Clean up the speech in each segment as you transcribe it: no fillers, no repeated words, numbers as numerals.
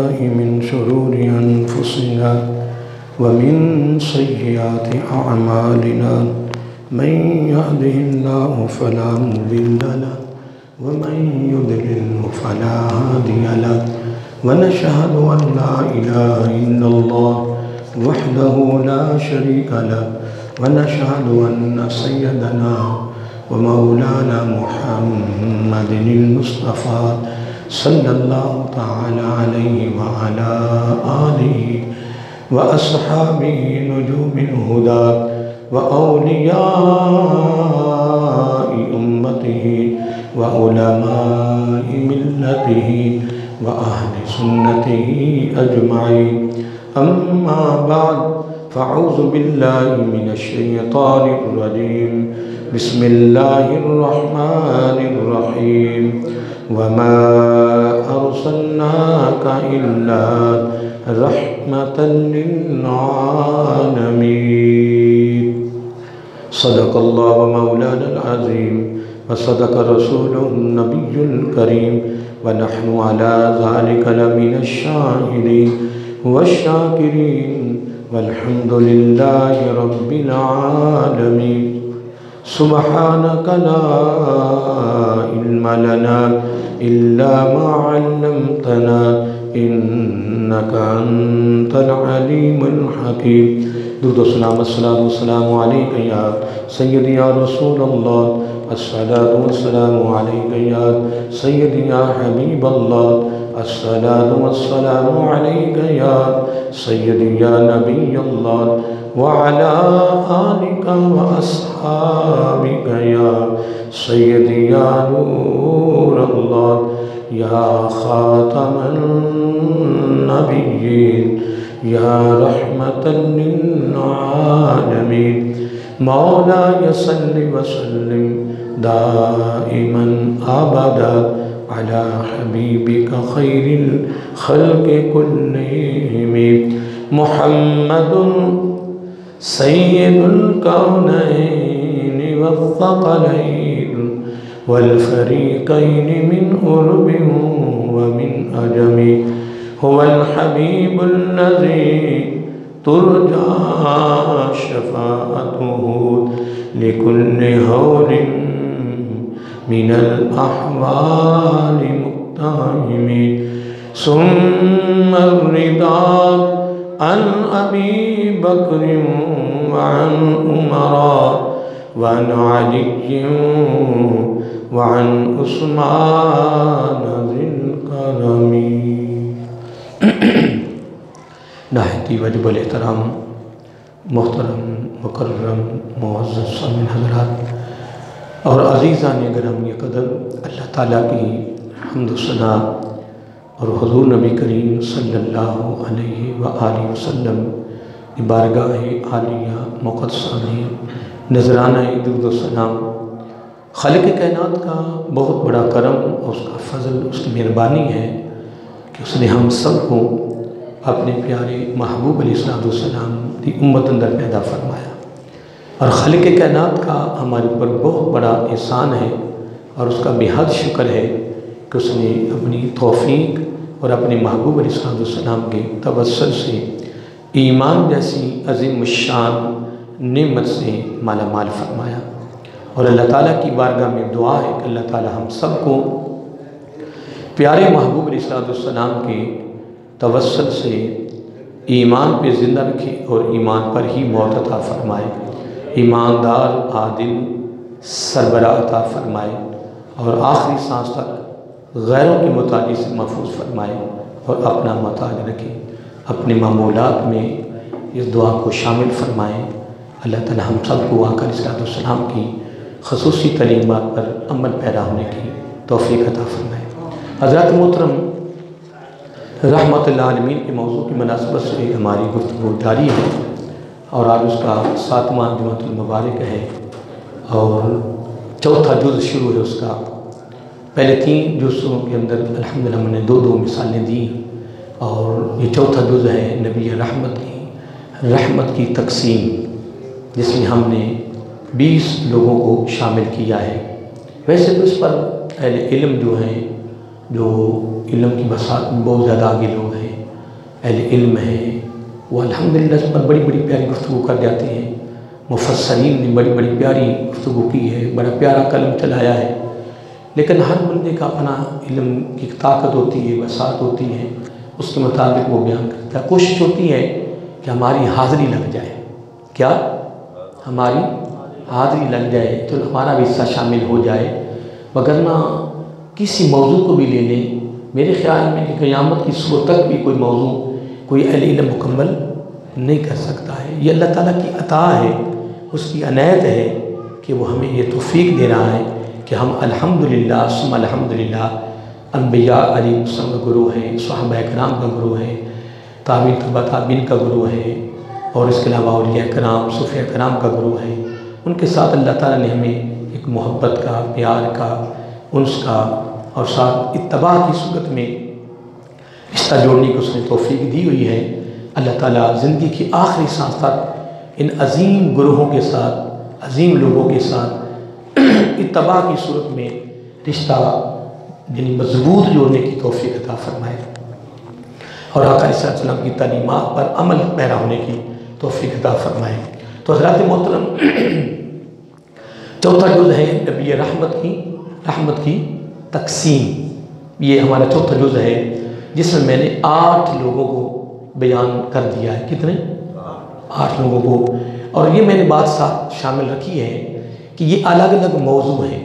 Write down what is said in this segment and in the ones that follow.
من شرور أنفسنا ومن سيئات أعمالنا من يهده الله فلا مضل له ومن يضلل فلا هادي له ونشهد أن لا إله إلا الله وحده لا شريك له ونشهد أن سيدنا ومولانا محمد المصطفى صلى الله تعالى عليه وعلى آله وأصحابه نجوم الهدى وأولياء أمته وعلماء ملته وأهل سنته أجمعين. أما بعد فأعوذ بالله من الشيطان الرجيم. بسم الله الرحمن الرحيم. وما أرسلناك إلا رحمة للعالمين. صدق الله مولانا العظيم وصدق رسوله النبي الكريم ونحن على ذلك لمن الشاهدين والشاكرين والحمد لله رب العالمين. سبحانك لا علم لنا إلا ما علمتنا إنك أنت العليم الحكيم. درود و سلام السلام عليك يا سيدي يا رسول الله. الصلاة والسلام عليك يا سيدي يا حبيب الله. الصلاة والسلام عليك يا سيدي يا نبي الله وعلى آلك وأصحابك يا سيدي يا نور الله يا خاتم النبيين يا رحمة للعالمين. مولاي صل وسلم دائما أبدا على حبيبك خير الخلق كلهم محمد سيد الكونين والثقلين والفريقين من قرب ومن أجم. هو الحبيب الذي ترجى شفاعته لكل هول من الأحوال مقتحم. ثم الرضا عن أبي بكر وعن عمر وعن علي وعن عثمان ذي الكرم. نہایتی واجب الاحترام محترم مکرم معزز سامعین حضرات اور عزیزان گرامی قدر، اللہ تعالیٰ کی حمد و ثنا اور حضور نبی کریم صلی اللہ علیہ وآلہ وسلم کی بارگاہ عالیہ مقدسہ میں نذرانہ درود و سلام. خالق کائنات کا بہت بڑا کرم اور اس کا فضل، اس کی مہربانی ہے کہ اس نے ہم سب کو اپنے پیارے محبوب علیہ السلام کی امت اندر پیدا فرمایا. اور خالق کائنات کا ہمارے اوپر بہت بڑا احسان ہے اور اس کا بے حد شکر ہے کہ اس نے اپنی توفیق اور اپنے محبوب علیہ السلام کے توسل سے ایمان جیسی عظیم الشان نعمت سے مالا مال فرمایا. اور اللہ تعالیٰ کی بارگاہ میں دعا ہے کہ اللہ تعالیٰ ہم سب کو پیارے محبوب علیہ السلام کے توسل سے ایمان پہ زندہ رکھے اور ایمان پر ہی موت عطا فرمائے، ایماندار عادل سربراہ عطا فرمائے اور آخری سانس تک غیروں کی محتاجی سے محفوظ فرمائے اور اپنا محتاج رکھے. اپنے معمولات میں اس دعا کو شامل فرمائیں. اللہ تعالی ہم سب کو آقا علیہ السلام کی خصوصی تعلیمات پر عمل پیرا ہونے کی توفیق عطا فرمائے. حضرات محترم، رحمت اللہ عالمین کے موضوع کی مناسبت سے ہماری گفتگو جاری ہے اور آج اس کا 7واں جمعۃ المبارک ہے اور چوتھا جز شروع ہے اس کا. پہلے 3 جزوں کے اندر الحمدللہ میں نے 2 مثالیں دی اور یہ چوتھا جز ہے نبی رحمت کی تقسیم، جس میں ہم نے 20 لوگوں کو شامل کیا ہے. ویسے تو اس پر اہل علم جو ہیں، جو علم کی بساط میں بہت زیادہ آگے لوگ ہیں، اہل علم ہیں وہ الحمدللہ اس پر بڑی بڑی پیاری گفتگو کر جاتے ہیں، مفسرین نے بڑی بڑی پیاری گفتگو کی ہے، بڑا پیارا قلم چلایا ہے، لیکن ہر بندے کا اپنا علم کی طاقت ہوتی ہے، وسعت ہوتی ہے، اس کے مطابق وہ بیان کرتا ہے۔ کوشش ہوتی ہے کہ ہماری حاضری لگ جائے، کیا ہماری حاضری لگ جائے تو ہمارا بھی حصہ شامل ہو جائے، وگرنہ کسی موضوع کو بھی لے لیں، میرے خیال میں کہ قیامت کی صبح تک بھی کوئی موضوع کوئی اہل علم مکمل نہیں کر سکتا ہے۔ یہ اللہ تعالیٰ کی عطا ہے، اس کی عنایت ہے کہ وہ ہمیں یہ توفیق دے رہا ہے کہ ہم الحمدللہ ثم الحمدللہ انبیاء علیہ السلام کا گروہ ہے، صحابہ کرام کا گروہ ہے، تابعین تبع تابعین کا گروہ ہے، اور اس کے علاوہ اولیاء کرام صوفیاء کرام کا گروہ ہے۔ ان کے ساتھ اللہ تعالیٰ نے ہمیں ایک محبت کا، پیار کا، انس کا اور ساتھ اتباع کی صورت میں رشتہ جوڑنے کی اس نے توفیق دی ہوئی ہے۔ اللہ تعالیٰ زندگی کی آخری سانس تک ان عظیم گروہوں کے ساتھ، عظیم لوگوں کے ساتھ اتباع کی صورت میں رشتہ یعنی مضبوط جوڑنے کی توفیق عطا فرمائے، اور آقا علیہ السلام کی تعلیمات پر عمل پیرا ہونے کی توفیق عطا فرمائے۔ تو حضرات محترم، چوتھا جز ہے نبی رحمت کی تقسیم۔ یہ ہمارا چوتھا جز ہے جس میں نے 8 لوگوں کو بیان کر دیا ہے۔ کتنے؟ 8 لوگوں کو، اور یہ میں نے بات ساتھ شامل رکھی ہے کہ یہ الگ الگ موضوع ہیں۔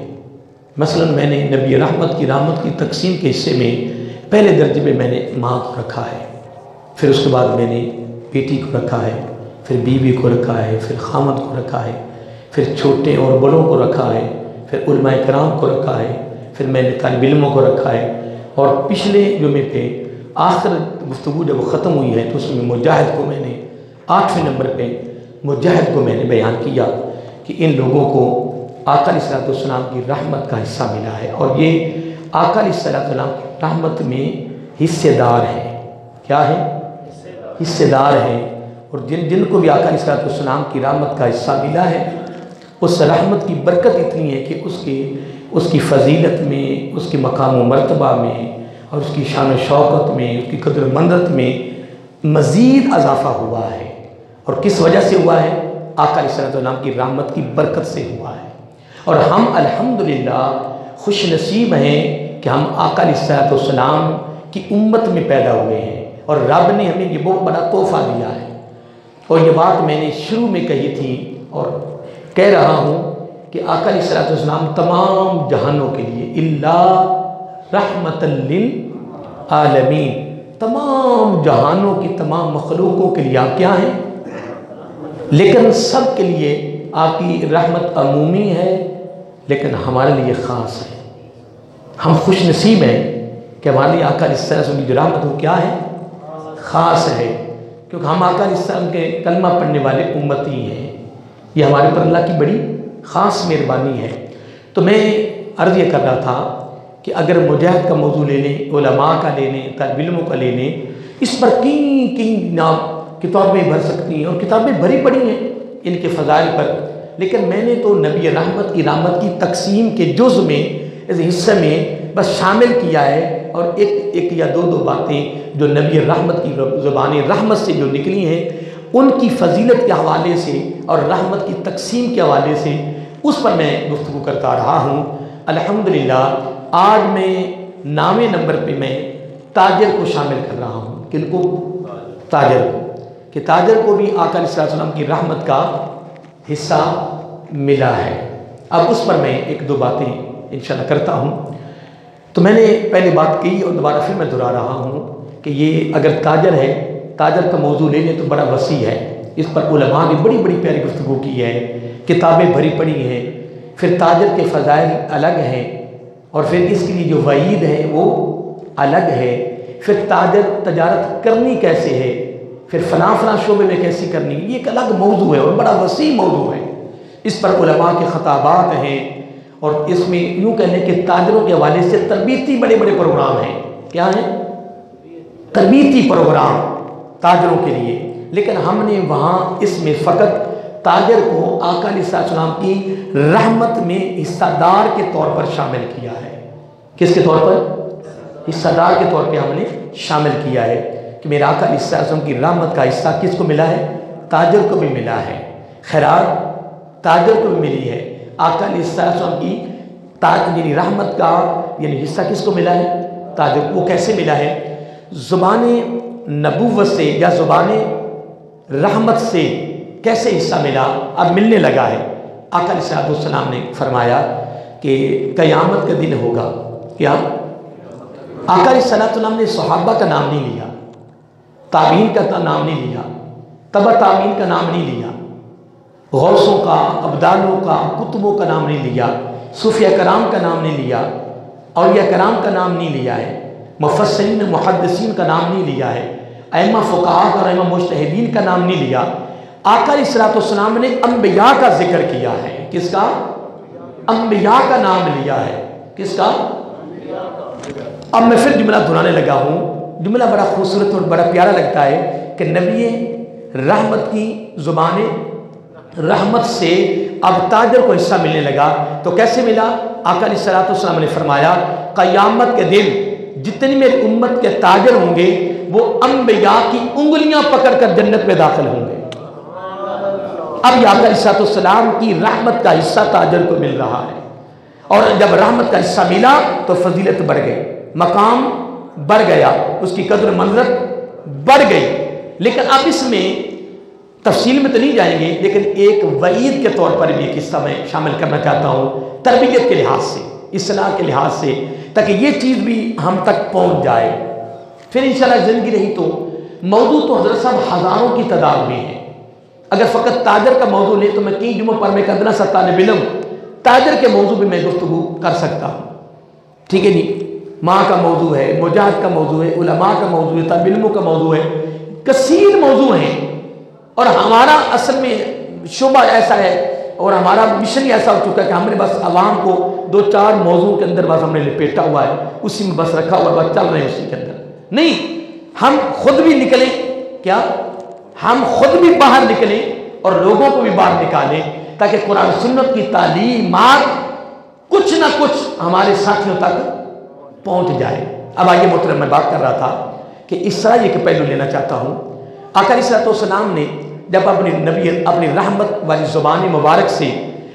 مثلا میں نے نبی رحمت کی تقسیم کے حصے میں پہلے درجے میں میں نے ماں کو رکھا ہے، پھر اس کے بعد میں نے بیٹی کو رکھا ہے، پھر بیوی کو رکھا ہے، پھر خامد کو رکھا ہے، پھر چھوٹے اور بڑوں کو رکھا ہے، پھر علماء کرام کو رکھا ہے، پھر میں نے طالب علموں کو رکھا ہے، اور پچھلے جمعے پہ آخر گفتگو جب ختم ہوئی ہے تو اس میں مجاہد کو میں نے 8ویں نمبر پہ مجاہد کو میں نے بیان کیا کہ ان لوگوں کو آقا علیہ السلام کی رحمت کا حصہ ملا ہے، اور یہ آقا علیہ السلام کی رحمت میں حصے دار ہیں۔ کیا ہے؟ حصے دار ہیں، اور جن کو بھی آقا علیہ السلام کی رحمت کا حصہ ملا ہے، اس رحمت کی برکت اتنی ہے کہ اس کی فضیلت میں، اس کے مقام و مرتبہ میں، اور اس کی شان و شوکت میں، اس کی قدر و منزلت میں مزید اضافہ ہوا ہے۔ اور کس وجہ سے ہوا ہے؟ آقا علیہ السلام کی رحمت کی برکت سے ہوا ہے۔ اور ہم الحمدللہ خوش نصیب ہیں کہ ہم آقا علیہ السلام کی امت میں پیدا ہوئے ہیں، اور رب نے ہمیں یہ بہت بڑا تحفہ دیا ہے۔ اور یہ بات میں نے شروع میں کہی تھی اور کہہ رہا ہوں کہ آقا علیہ السلام تمام جہانوں کے لیے الا رحمت للعالمین، تمام جہانوں کی تمام مخلوقوں کے لیے آپ کیا ہیں؟ لیکن سب کے لیے آپ کی رحمت عمومی ہے، لیکن ہمارے لیے خاص ہے۔ ہم خوش نصیب ہیں کہ ہمارے لیے آقا علیہ السلام کی جو رحمت وہ کیا ہے؟ خاص ہے، کیونکہ ہم آقا علیہ السلام کے کلمہ پڑھنے والے امتی ہیں۔ یہ ہمارے پر اللہ کی بڑی خاص مہربانی ہے۔ تو میں عرض یہ کر رہا تھا کہ اگر مجاہد کا موضوع لے لیں، علماء کا لے لیں، طالب علموں کا لے لیں، اس پر کئی کتابیں بھر سکتی ہیں، اور کتابیں بھری پڑی ہیں ان کے فضائل پر، لیکن میں نے تو نبی رحمت کی تقسیم کے جز میں، اس حصے میں بس شامل کیا ہے، اور ایک یا دو باتیں جو نبی رحمت کی زبان رحمت سے جو نکلی ہیں ان کی فضیلت کے حوالے سے اور رحمت کی تقسیم کے حوالے سے اس پر میں گفتگو کرتا رہا ہوں۔ الحمدللہ آج میں 9ویں نمبر پہ میں تاجر کو شامل کر رہا ہوں۔ کن کو؟ تاجر کو، کہ تاجر کو بھی آقا علیہ السلام کی رحمت کا حصہ ملا ہے۔ اب اس پر میں 1-2 باتیں انشاءاللہ کرتا ہوں۔ تو میں نے پہلے بات کی اور دوبارہ پھر میں دہرا رہا ہوں کہ یہ اگر تاجر ہے، تاجر کا موضوع لے لیں تو بڑا وسیع ہے، اس پر علماء نے بڑی بڑی پیاری گفتگو کی ہے، کتابیں بھری پڑی ہیں۔ پھر تاجر کے فضائل الگ ہیں، اور پھر اس کے لیے جو وعید ہے وہ الگ ہے۔ پھر تاجر تجارت کرنی کیسے ہے، پھر فلاں شعبے میں کیسی کرنی، یہ ایک الگ موضوع ہے اور بڑا وسیع موضوع ہے۔ اس پر علماء کے خطابات ہیں، اور اس میں یوں کہنے کہ تاجروں کے حوالے سے تربیتی بڑے بڑے پروگرام ہیں۔ کیا ہیں؟ تربیتی پروگرام تاجروں کے لیے، لیکن ہم نے وہاں اس میں فقط تاجر کو آقا علیہ السلام کی رحمت میں حصہ دار کے طور پر شامل کیا ہے۔ کس کے طور پر؟ حصہ دار کے طور پہ ہم نے شامل کیا ہے، کہ میرے آقا علیہ السلام کی رحمت کا حصہ کس کو ملا ہے؟ تاجر کو بھی ملا ہے، خیرات تاجر کو بھی ملی ہے۔ آقا علیہ السلام کی یعنی رحمت کا یعنی حصہ کس کو ملا ہے؟ تاجر۔ وہ کیسے ملا ہے؟ زبان نبوت سے یا زبان رحمت سے کیسے حصہ ملا؟ اب ملنے لگا ہے۔ آقا علیہ السلام نے فرمایا کہ قیامت کا دن ہوگا، کیا؟ آقا علیہ السلام نے صحابہ کا نام نہیں لیا، تابعین کا نام نہیں لیا، تبع تابعین کا نام نہیں لیا، غوثوں کا، ابدالوں کا، کتبوں کا نام نہیں لیا، صوفیاء کرام کا نام نہیں لیا، اولیاء کرام کا نام نہیں لیا ہے، مفسرین محدثین کا نام نہیں لیا ہے، ائمہ فقہاء اور ائمہ مجتہدین کا نام نہیں لیا۔ آقا علیہ السلام نے انبیاء کا ذکر کیا ہے۔ کس کا؟ انبیاء کا نام لیا ہے۔ کس کا؟ اب میں پھر جملہ دہرانے لگا ہوں، جملہ بڑا خوبصورت اور بڑا پیارا لگتا ہے کہ نبی رحمت کی زبان رحمت سے اب تاجر کو حصہ ملنے لگا۔ تو کیسے ملا؟ آقا علیہ السلام نے فرمایا قیامت کے دن جتنی میری امت کے تاجر ہوں گے وہ انبیاء کی انگلیاں پکڑ کر جنت میں داخل ہوں گے۔ اب یہ آقا علیہ السلام کی رحمت کا حصہ تاجر کو مل رہا ہے، اور جب رحمت کا حصہ ملا تو فضیلت بڑھ گئی، مقام بڑھ گیا، اس کی قدر منزلت بڑھ گئی۔ لیکن اب اس میں تفصیل میں تو نہیں جائیں گے، لیکن ایک وعید کے طور پر بھی ایک حصہ میں شامل کرنا چاہتا ہوں، تربیت کے لحاظ سے، اصلاح کے لحاظ سے، تاکہ یہ چیز بھی ہم تک پہنچ جائے۔ پھر انشاءاللہ زندگی رہی تو موضوع تو حضرت صاحب ہزاروں کی تعداد میں ہے۔ اگر فقط تاجر کا موضوع لے تو میں کئی جمعوں پر میں قدرہ سا طالب علم تاجر کے موضوع بھی میں گفتگو کر سکتا ہوں، ٹھیک ہے جی؟ ماں کا موضوع ہے، مجاہد کا موضوع ہے، علماء کا موضوع ہے، طالب علموں کا موضوع ہے، کثیر موضوع ہیں۔ اور ہمارا اصل میں شعبہ ایسا ہے اور ہمارا مشن ایسا ہو چکا ہے کہ ہم نے بس عوام کو 2-4 موضوع کے اندر بس ہم نے لپیٹا ہوا ہے، اسی میں بس رکھا ہوا ہے، بس چل رہے ہیں اسی کے اندر۔ نہیں، ہم خود بھی نکلیں، کیا؟ ہم خود بھی باہر نکلیں اور لوگوں کو بھی باہر نکالیں، تاکہ قرآن سنت کی تعلیمات کچھ نہ کچھ ہمارے ساتھیوں تک پہنچ جائے۔ اب آئیے محترم، میں بات کر رہا تھا کہ اس طرح یہ پہلو لینا چاہتا ہوں۔ آقا علیہ السلام نے جب اپنی رحمت والی زبان مبارک سے،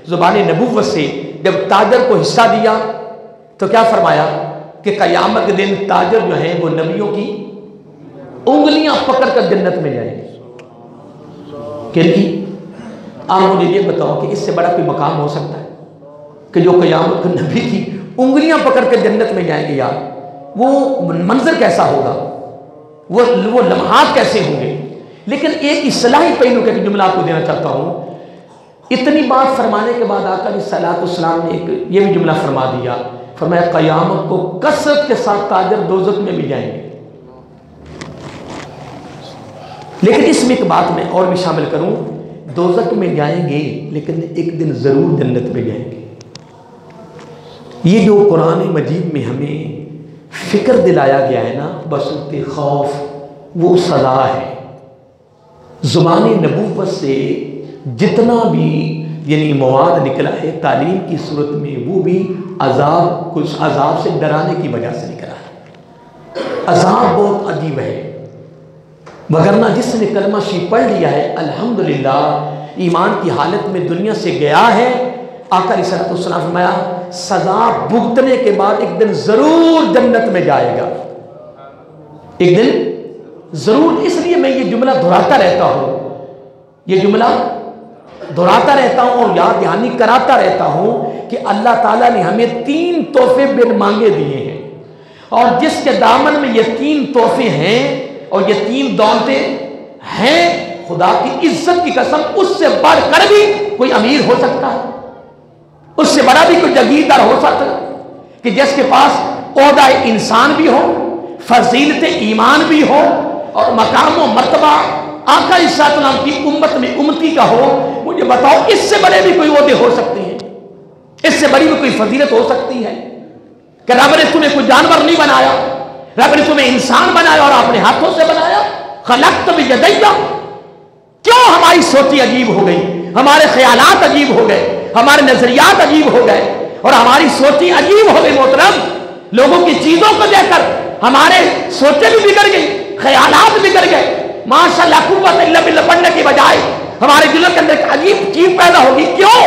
زبان نبوت سے جب تاجر کو حصہ دیا تو کیا فرمایا کہ قیامت کے دن تاجر جو ہیں وہ نبیوں کی انگلیاں پکڑ کر جنت میں جائیں گے۔ کن کی؟ آپ مجھے یہ بتاؤ کہ اس سے بڑا کوئی مقام ہو سکتا ہے کہ جو قیامت کو نبی کی انگلیاں پکڑ کر جنت میں جائیں گے؟ یار وہ منظر کیسا ہوگا، وہ لمحات کیسے ہوں گے۔ لیکن ایک اصلاحی پہلو کا جملہ آپ کو دینا چاہتا ہوں۔ اتنی بات فرمانے کے بعد آقا علیہ السلام نے ایک یہ بھی جملہ فرما دیا، فرمایا قیامت کو کثرت کے ساتھ تاجر دوزخ میں بھی جائیں گے۔ لیکن اس میں ایک بات میں اور بھی شامل کروں، دوزخ میں جائیں گے لیکن ایک دن ضرور جنت میں جائیں گے۔ یہ جو قرآن مجید میں ہمیں فکر دلایا گیا ہے نا بصورت خوف، وہ سزا ہے۔ زبان نبوت سے جتنا بھی یعنی مواد نکلا ہے تعلیم کی صورت میں، وہ بھی کچھ عذاب سے ڈرانے کی وجہ سے نکلا ہے۔ عذاب بہت عجیب ہے، وگرنہ جس نے کلمہ شریف پڑھ لیا ہے الحمدللہ ایمان کی حالت میں دنیا سے گیا ہے۔ آقا علیہ السلام فرمایا سزا بھگتنے کے بعد ایک دن ضرور جنت میں جائے گا، ایک دن ضرور۔ اس لیے میں یہ جملہ دہراتا رہتا ہوں، یہ جملہ دہراتا رہتا ہوں اور یاد دہانی کراتا رہتا ہوں کہ اللہ تعالیٰ نے ہمیں 3 تحفے بن مانگے دیے ہیں، اور جس کے دامن میں یہ 3 تحفے ہیں اور یہ 3 دولتیں ہیں، خدا کی عزت کی قسم اس سے بڑھ کر بھی کوئی امیر ہو سکتا ہے، اس سے بڑا بھی کوئی جاگیردار ہو سکتا ہے کہ جس کے پاس عہدہ انسان بھی ہو، فضیلت ایمان بھی ہو اور مقام و مرتبہ آقا علیہ السلام کی امت میں امتی کا ہو۔ مجھے بتاؤ اس سے بڑے بھی کوئی عہدے ہو سکتے ہیں، اس سے بڑی بھی کوئی فضیلت ہو سکتی ہے کہ رب نے تمہیں کوئی جانور نہیں بنایا، رب نے تمہیں انسان بنایا اور اپنے ہاتھوں سے بنایا۔ خلقت بیدیا، کیوں ہماری سوچی عجیب ہو گئی، ہمارے خیالات عجیب ہو گئے، ہمارے نظریات عجیب ہو گئے اور ہماری سوچی عجیب ہو گئی۔ محترم، لوگوں کی چیزوں کو دیکھ کر ہمارے سوچیں بھی بگڑ گئی، خیالات بگڑ گئے. ماشاءاللہ قوت الا باللہ پڑھنے کی بجائے ہمارے دلوں کے اندر ایک عجیب چیز پیدا ہوگی. کیوں؟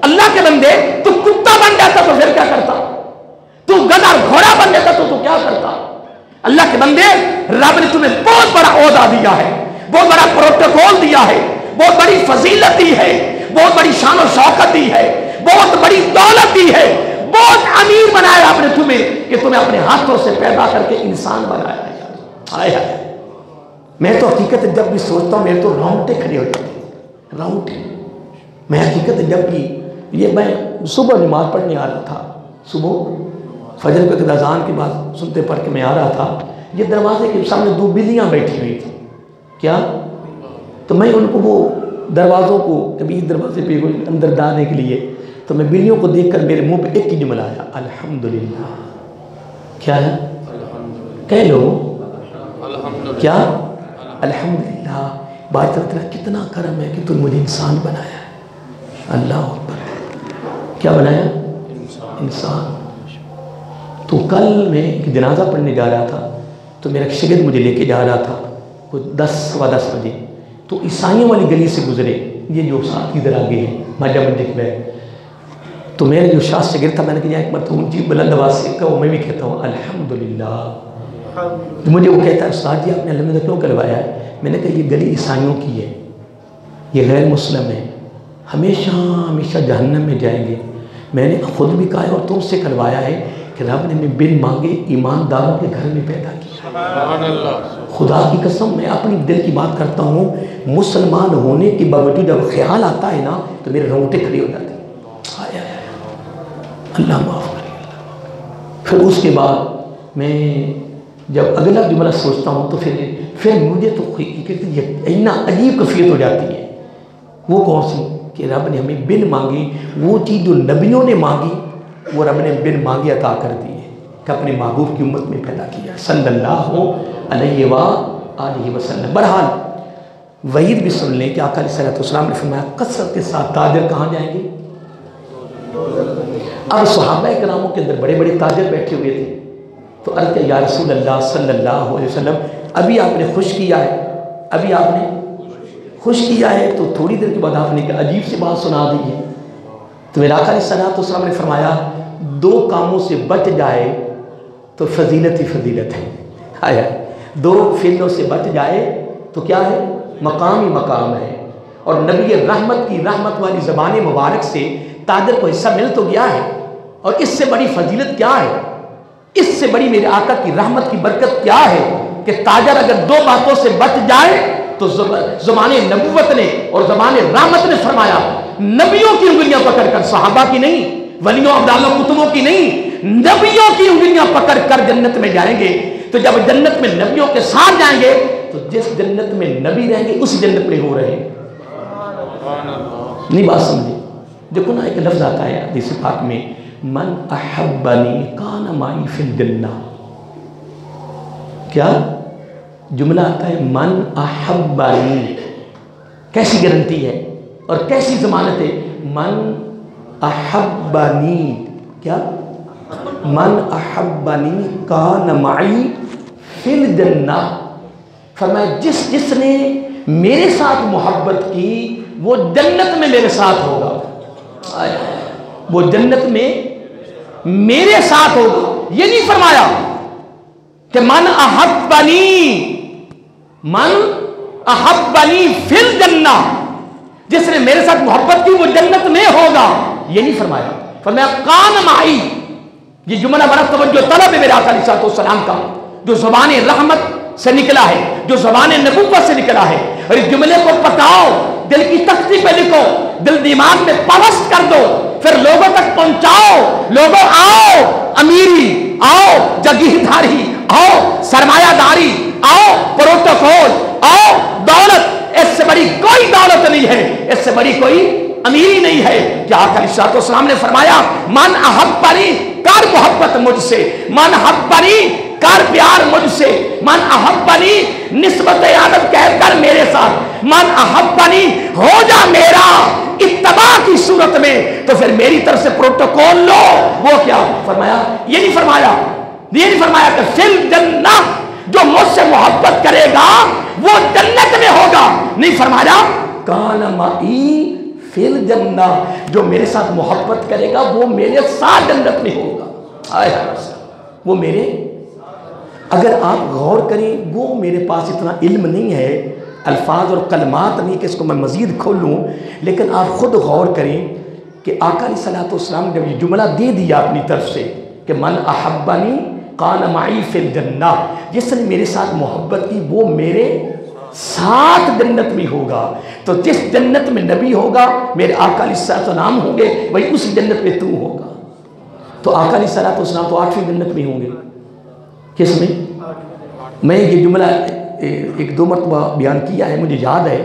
اللہ کے بندے تو کتا بن جاتا تو پھر کیا کرتا؟ تو گدھا اور گھوڑا بن جاتا تو کیا کرتا؟ اللہ کے بندے رب نے تمہیں بہت بڑا عہدہ دیا ہے, بہت بڑا پروٹوکول دیا ہے, بہت بڑی فضیلت دی ہے, بہت بڑی شان و شوکت دی ہے, بہت بڑی دولت دی ہے, بہت امیر بنایا آپ نے تمہیں کہ تمہیں اپنے ہاتھوں سے پیدا کر کے انسان بنایا ہے. آیا میں تو حقیقت جب بھی سوچتا ہوں میرے تو رونگٹے کھڑے ہو جاتے ہیں, رونگٹے. میں حقیقت جب بھی یہ میں صبح نماز پڑھنے آ رہا تھا, صبح فجر کے اذان کے بعد سنتے پڑھ کے میں آ رہا تھا, یہ دروازے کے سامنے دو بلیاں بیٹھی ہوئی تھیں. کیا؟ تو میں ان کو وہ دروازوں کو کبھی دروازے پہ اندر ڈالنے کے لیے تو میں بلیوں کو دیکھ کر میرے منہ پہ ایک ہی جملہ آیا, الحمدللہ. کیا ہے؟ کہہ لو کیا؟ الحمدللہ. بات اللہ کتنا کرم ہے کہ تم مجھے انسان بنایا ہے. اللہ اکبر. کیا بنایا؟ انسان. تو کل میں ایک جنازہ پڑھنے جا رہا تھا تو میرا شاگرد مجھے لے کے جا رہا تھا کچھ 10 بجے. تو عیسائیوں والی گلی سے گزرے, یہ جو ساتھ ادھر آگے ہے ماجہ منڈک میں. تو میرا جو شاہ شاگرد تھا میں نے کہا ایک مرتبہ اونچی بلند آواز سے کہا, میں بھی کہتا ہوں الحمدللہ. تو مجھے وہ کہتا ہے استاد جی آپ نے الحمدللہ کیوں کروایا ہے؟ میں نے کہا یہ گلی عیسائیوں کی ہے, یہ غیر مسلم ہے, ہمیشہ ہمیشہ جہنم میں جائیں گے. میں نے خود بھی کہا ہے اور تم سے کروایا ہے کہ رب نے ہمیں بن مانگے ایمانداروں کے گھر میں پیدا کیا. خدا کی قسم میں اپنی دل کی بات کرتا ہوں, مسلمان ہونے کے باوجود جب خیال آتا ہے نا تو میرے رونگٹے کھڑے ہو جاتے ہیں. اللہ معاف کرے. پھر اس کے بعد میں جب اگلا جملہ سوچتا ہوں تو پھر مجھے تو اتنا عجیب کیفیت ہو جاتی ہے. وہ کون سی کہ رب نے ہمیں بن مانگی وہ چیز جو نبیوں نے مانگی وہ رب نے بن مانگی عطا کر دی ہے کہ اپنے محبوب کی امت میں پیدا کیا صلی اللہ علیہ وآلہ وسلم. بہرحال وعید بھی سن لیں کہ آقا علیہ السلام نے فرمایا کثرت کے ساتھ تاجر کہاں جائیں گے؟ اب صحابہ کراموں کے اندر بڑے بڑے تاجر بیٹھے ہوئے تھے تو عرض کہ یا رسول اللہ صلی اللہ علیہ وسلم ابھی آپ نے خوش کیا ہے, ابھی آپ نے خوش کیا ہے تو تھوڑی دیر کے بعد آپ نے ایک عجیب سی بات سنا دی ہے. تو میرا آقا علیہ السلام نے فرمایا 2 کاموں سے بچ جائے تو فضیلت ہی فضیلت ہے. آیا 2 فعلوں سے بچ جائے تو کیا ہے؟ مقام ہی مقام ہے. اور نبی رحمت کی رحمت والی زبان مبارک سے تاجر کو حصہ مل تو گیا ہے, اور اس سے بڑی فضیلت کیا ہے؟ اس سے بڑی میرے آقا کی رحمت کی برکت کیا ہے کہ تاجر اگر 2 باتوں سے بچ جائے تو زبان نبوت نے اور زبان رحمت نے فرمایا نبیوں کی انگلیاں پکڑ کر, صحابہ کی نہیں, ولیوں عبداللہ کتبوں کی نہیں, نبیوں کی انگلیاں پکڑ کر جنت میں جائیں گے. تو جب جنت میں نبیوں کے ساتھ جائیں گے تو جس جنت میں نبی رہیں گے اس جنت میں ہو رہے ہیں. نہیں بات سمجھے؟ دیکھو نا ایک لفظ آتا ہے حدیث پاک میں من احبنی کان معی فی الجنہ. کیا جملہ آتا ہے من احبنی؟ کیسی گارنٹی ہے اور کیسی ضمانت ہے؟ من احبنی, کیا من احبنی کان معی فی الجنہ. فرمایا جس نے میرے ساتھ محبت کی وہ جنت میں میرے ساتھ ہوگا, وہ جنت میں میرے ساتھ ہوگا. یہ نہیں فرمایا کہ من احبنی فی الجنہ, جس نے میرے ساتھ محبت کی وہ جنت میں ہوگا. یہ نہیں فرمایا, فرمایا کان معی. یہ جملہ بڑا توجہ طلب ہے میرے آقا علیہ السلام کا, جو زبان رحمت سے نکلا ہے, جو زبان نبوت سے نکلا ہے. اور اس جملے کو پکاؤ, دل کی تختی پہ لکھو, دل دماغ میں پرست کر دو, پھر لوگوں تک پہنچاؤ. لوگوں آؤ, امیری آؤ, جگیرداری آؤ, سرمایہ داری آؤ, پروٹوکول آؤ, دولت, اس سے بڑی کوئی دولت نہیں ہے, اس سے بڑی کوئی امیری نہیں ہے. کہ آقا علیہ السلام نے فرمایا من احبنی, کر محبت مجھ سے, من احبنی کر پیار مجھ سے, من احبنی نسبت عادت کہہ کر میرے ساتھ, من احبنی ہو جا میرا اتباع کی صورت میں, تو پھر میری طرف سے پروٹوکول لو. وہ کیا فرمایا؟ یہ نہیں فرمایا کہ فی الجنہ جو مجھ سے محبت کرے گا وہ جنت میں ہوگا. نہیں فرمایا کان معی فی الجنہ، جو میرے ساتھ محبت کرے گا وہ میرے ساتھ جنت میں ہوگا. وہ میرے، اگر آپ غور کریں، وہ میرے پاس اتنا علم نہیں ہے، الفاظ اور کلمات نہیں کہ اس کو میں مزید کھولوں، لیکن آپ خود غور کریں کہ آقا علیہ الصلوۃ والسلام نے جب یہ جملہ دے دیا اپنی طرف سے کہ من احبنی کان معی فی الجنہ، جس نے میرے ساتھ محبت کی وہ میرے ساتھ جنت میں ہوگا. تو جس جنت میں نبی ہوگا میرے آقا علیہ الصلوۃ والسلام ہوں گے، وہی اسی جنت میں تو ہوگا. تو آقا علیہ الصلوۃ والسلام تو 8ویں جنت میں ہوں گے. کس میں؟ میں یہ جملہ ایک دو مرتبہ بیان کیا ہے، مجھے یاد ہے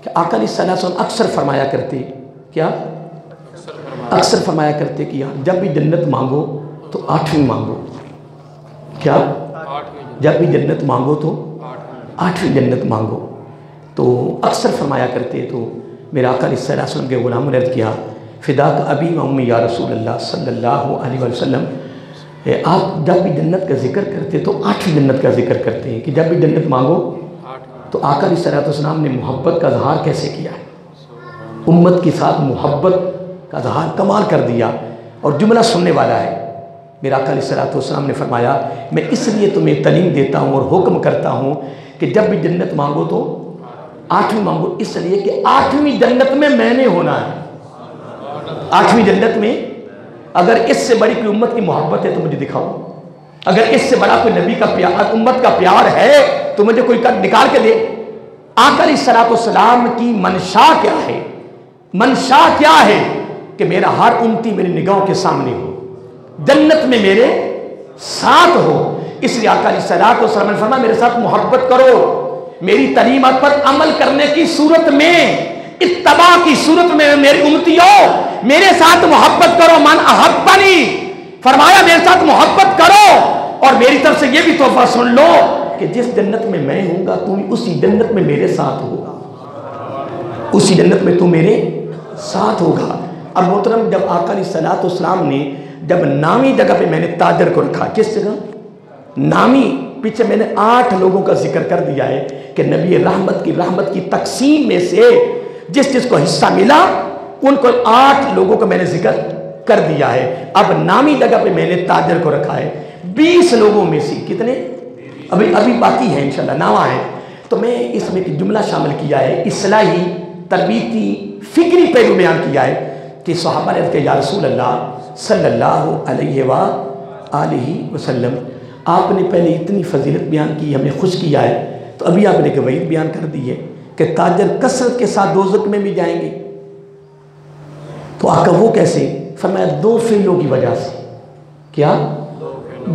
کہ آقا علیہ الصلوۃ والسلام اکثر فرمایا کرتے، کیا اکثر فرمایا کرتے کہ یار جب بھی جنت مانگو تو 8ویں مانگو. کیا؟ جب بھی جنت مانگو تو 8ویں جنت مانگو. تو اکثر فرمایا کرتے. تو میرے آقا علیہ الصلوۃ والسلام کے غلام نے عرض کیا فداک ابی و امی یا رسول اللہ صلی اللہ علیہ وسلم، آپ جب بھی جنت کا ذکر کرتے تو 8ویں جنت کا ذکر کرتے ہیں کہ جب بھی جنت مانگو. تو آقا علیہ الصلوۃ والسلام نے محبت کا اظہار کیسے کیا ہے، امت کے ساتھ محبت کا اظہار کمال کر دیا. اور جملہ سننے والا ہے، میرے آقا علیہ الصلوۃ والسلام نے فرمایا میں اس لیے تمہیں تعلیم دیتا ہوں اور حکم کرتا ہوں کہ جب بھی جنت مانگو تو 8ویں مانگو، اس لیے کہ 8ویں جنت میں میں نے ہونا ہے. 8ویں جنت میں اگر اس سے بڑی کوئی امت کی محبت ہے تو مجھے دکھاؤ، اگر اس سے بڑا کوئی نبی کا پیار، امت کا پیار ہے تو مجھے کوئی نکال کے دے. آقا علیہ الصلوۃ والسلام کی منشا کیا ہے؟ منشا کیا ہے کہ میرا ہر امتی میری نگاہوں کے سامنے ہو، جنت میں میرے ساتھ ہو. اس لیے آقا علیہ الصلوۃ والسلام نے فرمایا میرے ساتھ محبت کرو، میری تعلیمات پر عمل کرنے کی صورت میں، اتباع کی صورت میں میری امتیوں میرے ساتھ محبت کرو. من احبنی، فرمایا میرے ساتھ محبت کرو. اور میری طرف سے یہ بھی تحفہ سن لو کہ جس جنت میں میں ہوں گا تم اسی جنت میں میرے ساتھ ہوگا، اسی جنت میں تم میرے ساتھ ہوگا. اب محترم جب آقا علیہ الصلوۃ والسلام نے جب نامی جگہ پہ میں نے تاجر کو رکھا، کس جگہ؟ نامی. پیچھے میں نے 8 لوگوں کا ذکر کر دیا ہے کہ نبی رحمت کی تقسیم میں سے جس جس کو حصہ ملا ان کو 8 لوگوں کا میں نے ذکر کر دیا ہے. اب نامی جگہ پہ میں نے تاجر کو رکھا ہے. 20 لوگوں میں سے کتنے ابھی باقی ہیں انشاءاللہ، نامہ ہے. تو میں اس میں جملہ شامل کیا ہے، اصلاحی تربیتی فکری پہلو بیان کیا ہے کہ صحابہ نے کہا یا رسول اللہ صلی اللہ علیہ وآلہ وسلم، آپ نے پہلے اتنی فضیلت بیان کی، ہمیں خوش کیا ہے، تو ابھی آپ نے کہ وعید بیان کر دی ہے کہ تاجر کثرت کے ساتھ دوزخ میں بھی جائیں گے. تو آقا وہ کیسے؟ فرمایا 2 فعلوں کی وجہ سے. کیا؟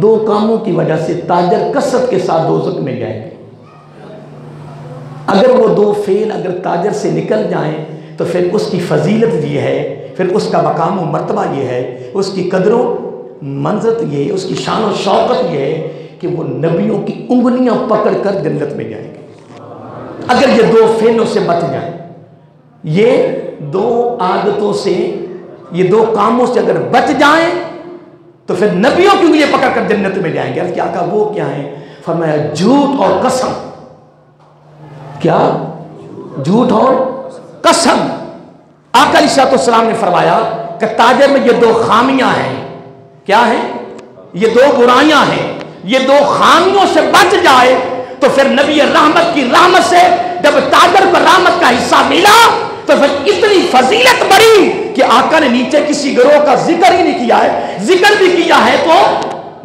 2 کاموں کی وجہ سے تاجر کثرت کے ساتھ دوزخ میں جائیں گے. اگر وہ 2 فعل اگر تاجر سے نکل جائیں تو پھر اس کی فضیلت یہ ہے، پھر اس کا مقام و مرتبہ یہ ہے، اس کی قدر و منزلت یہ ہے، اس کی شان و شوقت یہ ہے کہ وہ نبیوں کی انگلیاں پکڑ کر جنت میں جائیں گے. اگر یہ 2 فعلوں سے بچ جائیں، یہ 2 عادتوں سے، یہ 2 کاموں سے اگر بچ جائیں تو پھر نبیوں کی انگلیاں پکڑ کر جنت میں جائیں گے. کیا کہا وہ کیا ہیں؟ فرمایا جھوٹ اور قسم. کیا؟ جھوٹ اور قسم. آقا علیہ السلام نے فرمایا کہ تاجر میں یہ 2 خامیاں ہیں. کیا ہیں؟ یہ 2 برائیاں ہیں. یہ 2 خامیوں سے بچ جائے تو پھر نبی رحمت کی رحمت سے جب تاجر کو رحمت کا حصہ ملا تو پھر اتنی فضیلت بڑھی کہ آقا نے نیچے کسی گروہ کا ذکر ہی نہیں کیا ہے. ذکر بھی کیا ہے تو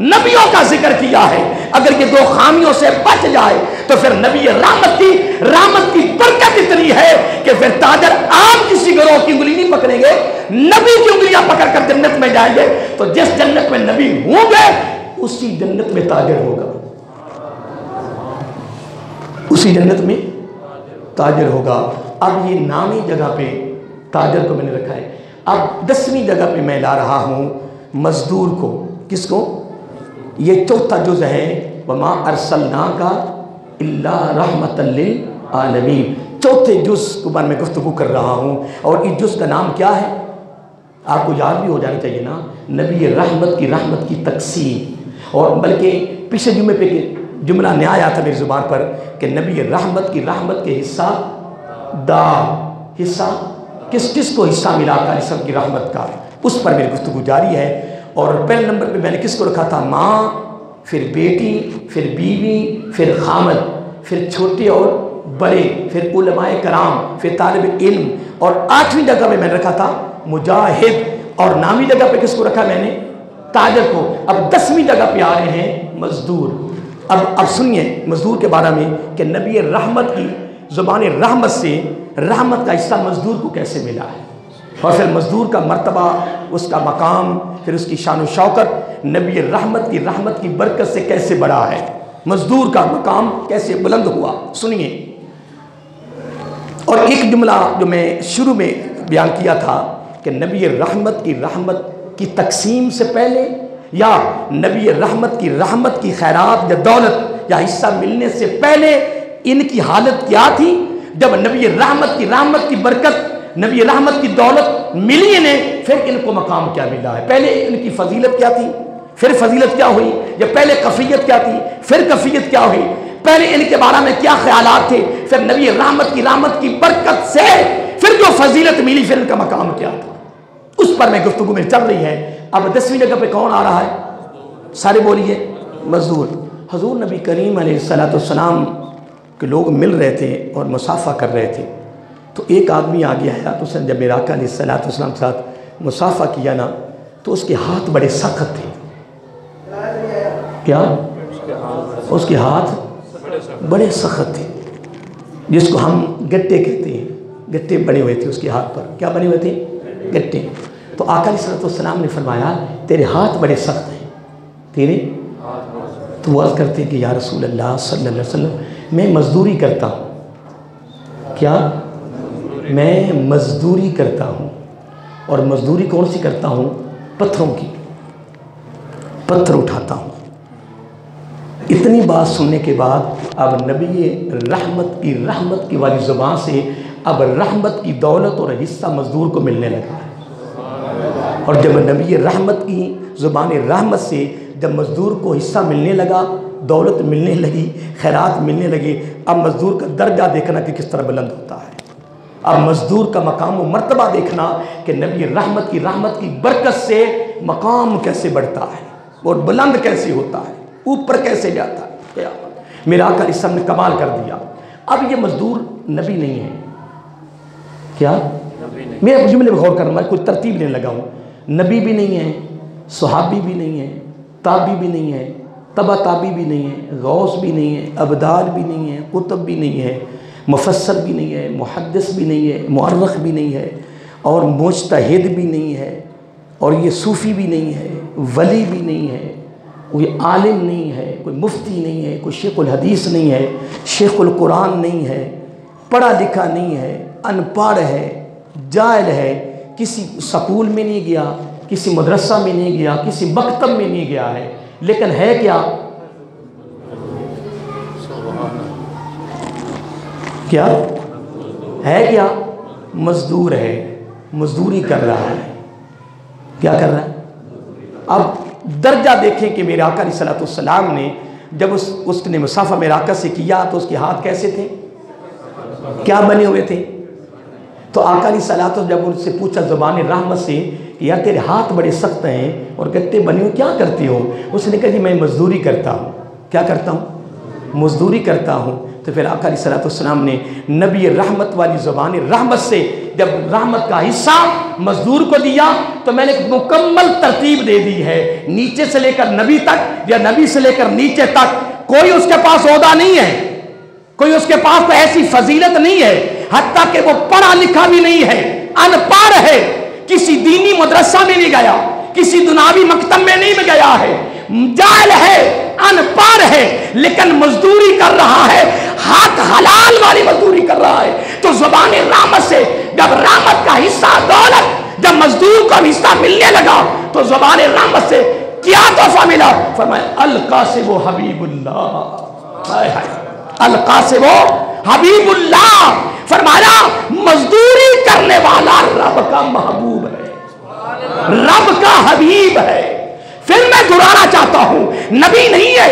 نبیوں کا ذکر کیا ہے. اگر یہ 2 خامیوں سے بچ جائے تو پھر نبی رحمت کی برکت اتنی ہے کہ پھر تاجر عام کسی گروہ کی انگلی نہیں پکڑیں گے، نبی کی انگلیاں پکڑ کر جنت میں جائیں گے. تو جس جنت میں نبی ہوں گے اسی جنت میں تاجر ہوگا، اسی جنت میں تاجر ہوگا. اب یہ نامی جگہ پہ تاجر کو میں نے رکھا ہے. اب 10ویں جگہ پہ میں لا رہا ہوں مزدور کو. کس کو؟ یہ 4تھا جز ہے وما ارسلناک الا رحمۃ للعالمین. 4تھے جز کے بارے میں گفتگو کر رہا ہوں اور اس جز کا نام کیا ہے؟ آپ کو یاد بھی ہو جانا چاہیے نا، نبی رحمت کی تقسیم. اور بلکہ پچھلے جمعے پہ جملہ نیا آیا تھا میری زبان پر کہ نبی رحمت کی رحمت کے حصہ حصہ کس کو حصہ ملا علیہ السلام کی رحمت کا، اس پر میری گفتگو جاری ہے۔ اور پہلے نمبر پہ میں نے کس کو رکھا تھا؟ ماں، پھر بیٹی، پھر بیوی، پھر خامد، پھر چھوٹے اور بڑے، پھر علماء کرام، پھر طالب علم، اور 8ویں جگہ پہ میں نے رکھا تھا مجاہد، اور 9ویں جگہ پہ کس کو رکھا میں نے؟ تاجر کو۔ اب 10ویں جگہ پہ آ رہے ہیں مزدور۔ اب سنیے مزدور کے بارے میں کہ نبی رحمت کی زبان رحمت سے رحمت کا حصہ مزدور کو کیسے ملا ہے، اور پھر مزدور کا مرتبہ، اس کا مقام، پھر اس کی شان و شوکت نبی رحمت کی برکت سے کیسے بڑھا ہے، مزدور کا مقام کیسے بلند ہوا، سنیے۔ اور ایک جملہ جو میں شروع میں بیان کیا تھا کہ نبی رحمت کی تقسیم سے پہلے، یا نبی رحمت کی خیرات یا دولت یا حصہ ملنے سے پہلے ان کی حالت کیا تھی؟ جب نبی رحمت کی برکت، نبی رحمت کی دولت ملی انہیں، پھر ان کو مقام کیا ملا ہے؟ پہلے ان کی فضیلت کیا تھی، پھر فضیلت کیا ہوئی، یا پہلے کفیت کیا تھی پھر کفیت کیا ہوئی، پہلے ان کے بارے میں کیا خیالات تھے، پھر نبی رحمت کی برکت سے پھر جو فضیلت ملی، پھر ان کا مقام کیا تھا، اس پر میں گفتگو میں چل رہی ہے۔ اب 10ویں جگہ پہ کون آ رہا ہے؟ سارے بولیے، مزدور۔ حضور نبی کریم علیہ السلام کے لوگ مل رہے تھے اور مصافحہ کر رہے تھے، تو ایک آدمی آگے آیا، تو اس نے جب میرے آقا علیہ السلام کے ساتھ مصافحہ کیا نا، تو اس کے ہاتھ بڑے سخت تھے۔ کیا؟ اس کے ہاتھ بڑے سخت تھے، جس کو ہم گٹے کہتے ہیں، گٹے بنے ہوئے تھے اس کے ہاتھ پر۔ کیا بنے ہوئے تھے؟ گٹے۔ تو آقا علیہ السلام نے فرمایا تیرے ہاتھ بڑے سخت ہیں، تیرے؟ تو وہ عرض کرتے کہ یا رسول اللہ صلی اللہ علیہ وسلم میں مزدوری کرتا ہوں۔ کیا؟ میں مزدوری کرتا ہوں، اور مزدوری کون سی کرتا ہوں؟ پتھروں کی، پتھر اٹھاتا ہوں۔ اتنی بات سننے کے بعد اب نبی رحمت کی والی زبان سے اب رحمت کی دولت اور حصہ مزدور کو ملنے لگا ہے۔ اور جب نبی رحمت کی زبان رحمت سے جب مزدور کو حصہ ملنے لگا، دولت ملنے لگی، خیرات ملنے لگی، اب مزدور کا درجہ دیکھنا کہ کس طرح بلند ہوتا ہے، اب مزدور کا مقام و مرتبہ دیکھنا کہ نبی رحمت کی برکت سے مقام کیسے بڑھتا ہے اور بلند کیسے ہوتا ہے، اوپر کیسے جاتا ہے۔ میرا آقا اس نے کمال کر دیا۔ اب یہ مزدور نبی نہیں ہے، کیا؟ میں جملے میں غور کرنا، کوئی ترتیب لینے لگا ہوں۔ نبی بھی نہیں ہے، صحابی بھی نہیں ہے، تابی بھی نہیں ہے، تبا تابی بھی نہیں ہے، غوث بھی نہیں ہے، ابدال بھی نہیں ہے، قطب بھی نہیں ہے، مفسر بھی نہیں ہے، محدث بھی نہیں ہے، مؤرخ بھی نہیں ہے، اور مجتہد بھی نہیں ہے، اور یہ صوفی بھی نہیں ہے، ولی بھی نہیں ہے، کوئی عالم نہیں ہے، کوئی مفتی نہیں ہے، کوئی شیخ الحدیث نہیں ہے، شیخ القرآن نہیں ہے، پڑھا لکھا نہیں ہے، ان پڑھ ہے، جاہل ہے، کسی سکول میں نہیں گیا، کسی مدرسہ میں نہیں گیا، کسی مکتب میں نہیں گیا ہے، لیکن ہے کیا؟ کیا ہے؟ کیا مزدور ہے، مزدوری کر رہا ہے۔ کیا کر رہا ہے؟ اب درجہ دیکھیں کہ میرے آقا علیہ السلام نے جب اس نے مصافحہ میرے آقا سے کیا تو اس کے ہاتھ کیسے تھے؟ کیا بنے ہوئے تھے؟ تو آقا علیہ السلام جب ان سے پوچھا زبان رحمت سے کہ یار تیرے ہاتھ بڑے سخت ہیں اور گٹے بنے ہوئے، کیا کرتے ہو؟ اس نے کہا جی میں مزدوری کرتا ہوں۔ کیا کرتا ہوں؟ مزدوری کرتا ہوں۔ تو پھر آقا علیہ السلام نے نبی رحمت والی زبان رحمت سے جب رحمت کا حصہ مزدور کو دیا تو میں نے ایک مکمل ترتیب دے دی ہے، نیچے سے لے کر نبی تک یا نبی سے لے کر نیچے تک کوئی اس کے پاس عہدہ نہیں ہے، کوئی اس کے پاس کوئی ایسی فضیلت نہیں ہے، حتیٰ کہ وہ پڑھا لکھا بھی نہیں ہے، ان پڑھ ہے، کسی دینی مدرسہ میں نہیں گیا، کسی دنیاوی مکتب میں نہیں گیا ہے، جاہل ہے، ان پڑھ ہے، لیکن مزدوری کر رہا ہے، ہاتھ حلال والی مزدوری کر رہا ہے۔ تو زبان رحمت سے جب رحمت کا حصہ دولت جب مزدور کو حصہ ملنے لگا تو زبان رحمت سے کیا تحفہ ملا؟ فرمایا القاسم حبیب اللہ، القاسم حبیب اللہ، فرمایا مزدوری کرنے والا رب کا محبوب ہے، رب کا حبیب ہے۔ پھر میں دہرانا چاہتا ہوں، نبی نہیں ہے،